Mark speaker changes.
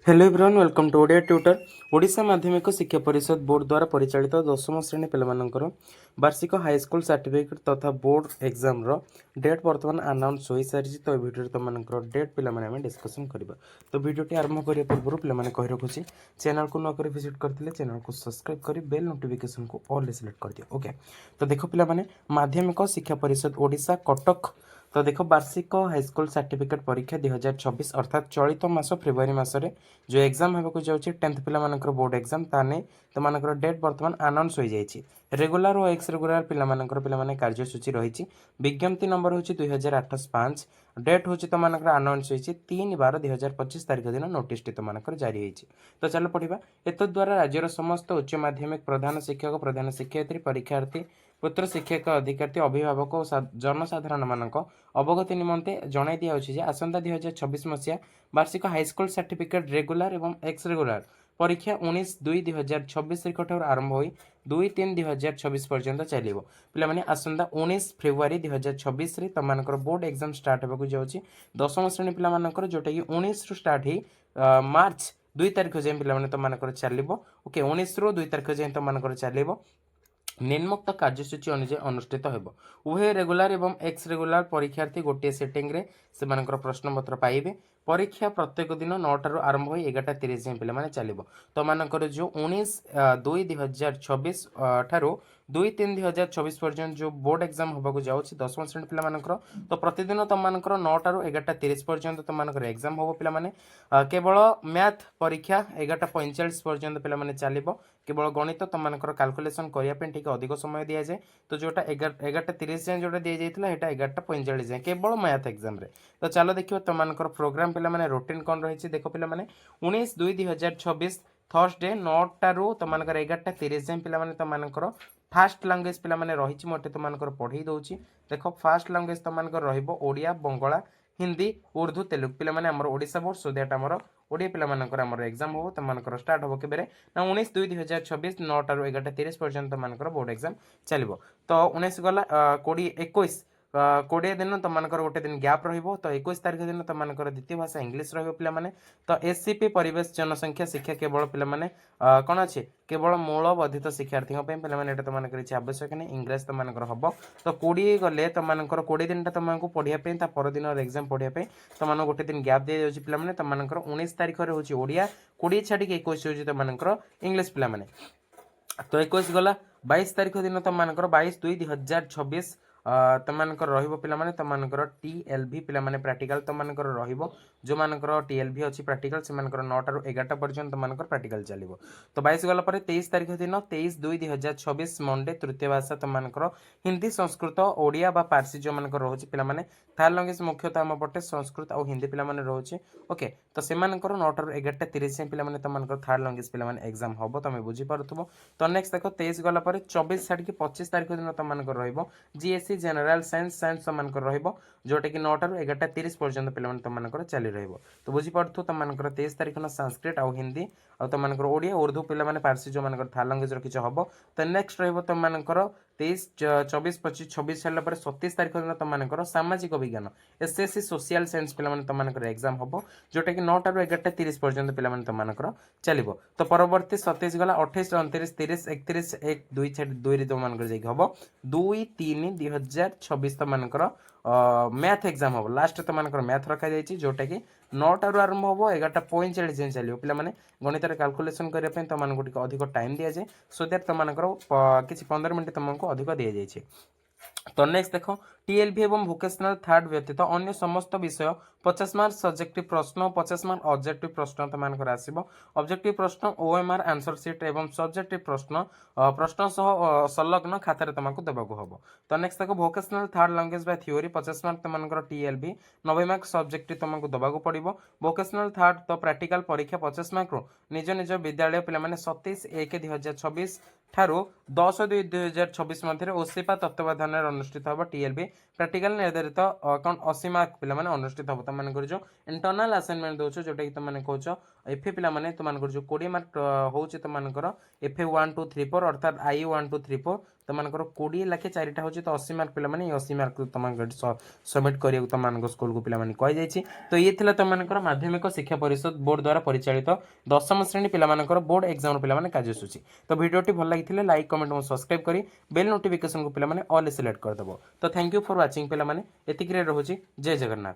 Speaker 1: Hello everyone welcome to Odia tutor Odisha Madhyamik Shiksha परिषद board द्वारा परिचालित दशम श्रेणी पिलामानंकर वार्षिक हाईस्कूल सर्टिफिकेट तथा बोर्ड एग्जाम रो डेट बर्तमान अनाउंस हो सारी तो भिडियो तुमको डेट पे डिस्कसन करवा तो भिडियोटी आरंभ करने पूर्व पे कही रखुच्छी चैनल को नक विजिट करते चैनल को सब्सक्राइब कर बेल नोटिफिकेशन को ऑल सिलेक्ट कर दियो ओके। तो देखो पे माध्यमिक शिक्षा परिषद ओडिशा कटक तो देखो वार्षिक हाईस्कूल सर्टिफिकेट परीक्षा 2026 अर्थात चलित मास फेब्रुआरी मसरे जो एग्जाम होगा जाऊँगी 10th पिलामानकर बोर्ड एग्जाम ताने तुमको डेट बर्तमान अनाउंस हो जाए रेगुलर और एक्स रेगुलर पिलाने कार्यसूची रही विज्ञप्ति नंबर हूँ 2008/5 डेट हूँ तुमको अनाउंस हो 3/12/2025 तारीख दिन नोटिस तुमको जारी होती। तो चलो पढ़ा एत द्वारा राज्यर समस्त उच्च माध्यमिक प्रधान शिक्षक प्रधान शिक्षयित्री परीक्षार्थी पुत्र शिक्षक अधिकारी अभिभावक और जनसाधारण मानक अवगति निमंते जणाई दिया आसंता 2026 मसीहा वार्षिक हाईस्कूल सर्टिफिकेट रेगुलर एवं एक्स रेगुलर परीक्षा 19/2/2026 ठार आरंभ हो 2/3/2026 पर्यंत चलो पे आसंता 19 फेब्रुआरी 2026 तुम बोर्ड एग्जाम स्टार्ट होगा जाऊँगी दशम श्रेणी पे जोटा कि 19 रु स्टार्ट हो मार्च 2 तारिख जाए पे तुमको चलो ओके 19 रु 2 तारिख जाए तुमको चलो निम्नोक्त कार्यसूची अनुसार अनुष्ठित हो उभय रेगुलर एवं एक्स रेगुलर परीक्षार्थी गोटे सेटिंग रे से प्रश्नपत्र पाइबे परीक्षा प्रत्येक दिन 9 आरंभ हो 11:30 जाए पे चलो तुमको जो 19/2/2026 ठारू 2/3/2026 पर्यंत जो बोर्ड एग्जाम होगा जाऊँगी दशम श्रेणी पे तो प्रतिदिन तुमको 9 11:30 पर्यंत तुमको एग्जाम हम पे केवल मैथ परीक्षा 11:45 पर्यंत पे चलो केवल गणित तुमको कैलकुलेशन करने ठीक अधिक समय दि जाए तो जोटा 11:30 जाए जोटा दी जाता है 11:45 जाए केवल मैथ एग्जाम रे। तो चलो देखिए तुमको प्रोग्राम पे रूटीन कौन रही देखो पे 19/2/2026 थर्सडे 9 रु तुमको 11:30 जाए पे तुमको फास्ट लैंग्वेज पे रही मोटे तुमको पढ़ई दूसरी देख फास्ट लैंग्वेज तुमको रोडिया बंगला हिंदी उर्दू तेलुगु पे ओडिशा बोर्ड सो दैट आमर ओडिया पिलाମାନଙ୍କର एग्जाम हो तुमको स्टार्ट हो के ना 19/2/2026 9 रु 11:30 पर्यंत तुमको बोर्ड एग्जाम चलो। तो 19 गला 20 21 दिन तुमको गोटे दिन गैप रहिबो तो 21 तारिख दिन तुमको द्वितीय भाषा इंग्लिश रहिबो पिलामाने। तो एससीपी परिवेश जनसंख्या शिक्षा केवल पिलामाने कौन अच्छे केवल मूल वर्धित शिक्षार्थी पे तुमको किसी आवश्यक नहीं इंग्लिश तुमको हम। तो 20 गले तुमको 20 दिन तुमको पढ़ाई परदिन एग्जाम पढ़ाई तुम गोटे दिन गैप दी जाऊँगी पे तुमको 19 तारिख हूँ ओडिया 20 छाड़ी 21 हूँ तुमको इंग्लिश पे। तो 21 गला 22 तारिख दिन तुमको 22/2/2026 तुमको पे तुमको टीएलभी पे प्राक्टिकल तुमको जो मानकर टीएलभी अच्छी प्राक्टिकल से 9 रु 11 पर्यंत तुमको प्राक्टिकल चलो। तो 22 गला 23 तारिख दिन 23/2/2026 मंडे तृतीय भाषा तुमको हिंदी संस्कृत ओडिया बा पार्सी जो मान रोचे पे थार लैंग्वेज मुख्यतः आम पटे संस्कृत और हिंदी पे रोचे ओके। तो से 9 रु 11:30 पे तुमको थार्ड लैंग्वेज पे एग्जाम हम तुम बुझीपु। तो नेक्स्ट देख 23 गला 24 छाड़ी 25 तारिख दिन तुमको जीएससी जनरल साइंस साइंस तुमको जोटा कि 9 रु 11:30 पर्यंत पे तुमको चली रहा। तो बुझीपु तुमको 23 तारिख न संस्कृत और हिंदी और तुमको ओडिया उर्दू पे पार्सी जो मान थार लैंग्वेज रखी हम। तो नेक्स्ट तुमको 23 24 25 26 सारा 27 तारिख दिन तुमको सामाजिक विज्ञान एसएससी सोशल साइंस पे तुमको एग्जाम हम जोटा कि 9 रु 11:30 पर्यंत पे तुमको चलो। तो परवर्ती 27 गला 28 29 30 31 1 2 2 तुमको जाइए हम 2/3/2026 तुमको मैथ एग्जाम हम लास्ट तुमको मैथ रखा जाए जोटा कि 9 रु आरंभ हम 11:45 जाए चलो पे गणित कैलकुलेशन करने तुमको अधिक टाइम दि जाए सो दैट तुमको किसी 15 मिनट तुमको अधिक दि जाए। तो नेक्स्ट देख टीएलभी एवं भोकेशनल थर्ड व्यतीत अन्य समस्त विषय 50 मार्क सब्जेक्टिव प्रश्न 50 मार्क ऑब्जेक्टिव प्रश्न तुमको आसब ऑब्जेक्टिव प्रश्न ओएमआर आंसर सीट एवं सब्जेक्टिव प्रश्न प्रश्न सह संलग्न खातार तुमको देवाक हम। तो नेक्स्ट देख vocational third language by theory 50 mark तुमको टीएलभी 90 मार्क सब्जेक्टिव तुमको देवाक पड़ो भोकेशनल थर्ड तो प्राक्टिकल परीक्षा 50 मार्क रू निज निज विद्यालय पे 27/1/2026 ठारू 10/2/2026 मध्य ओसीपा तत्वाधान अनुष्ठित हम टीएलबी प्राक्टिकल निर्धारित कौन 80 मार्क पे अनुष्ठित हम तुम जो इंटरनाल असाइनमेंट दौर जोटा कि तुमने कौच एफए पे तुम जो 20 मार्क हो तुमको एफए 1 2 3 4 अर्थात आई 1 2 3 4 तुमको 20 लाखे 4टा हो तो 80 मार्क पे 80 मार्क तुम सबमिट करा तुम स्कूल को पे कही तो ये तुम माध्यमिक शिक्षा परिषद बोर्ड द्वारा परिचालित 10वीं श्रेणी पे बोर्ड एग्जाम पे कार्यसूची तो भिडियोटी भल लगी लाइक कमेंट और सब्सक्राइब करी बेल नोटिफिकेशन को पे ऑल सिलेक्ट करदेव तो थैंक यू फॉर वाचिंग पे एतिक रोचे जय जगन्नाथ।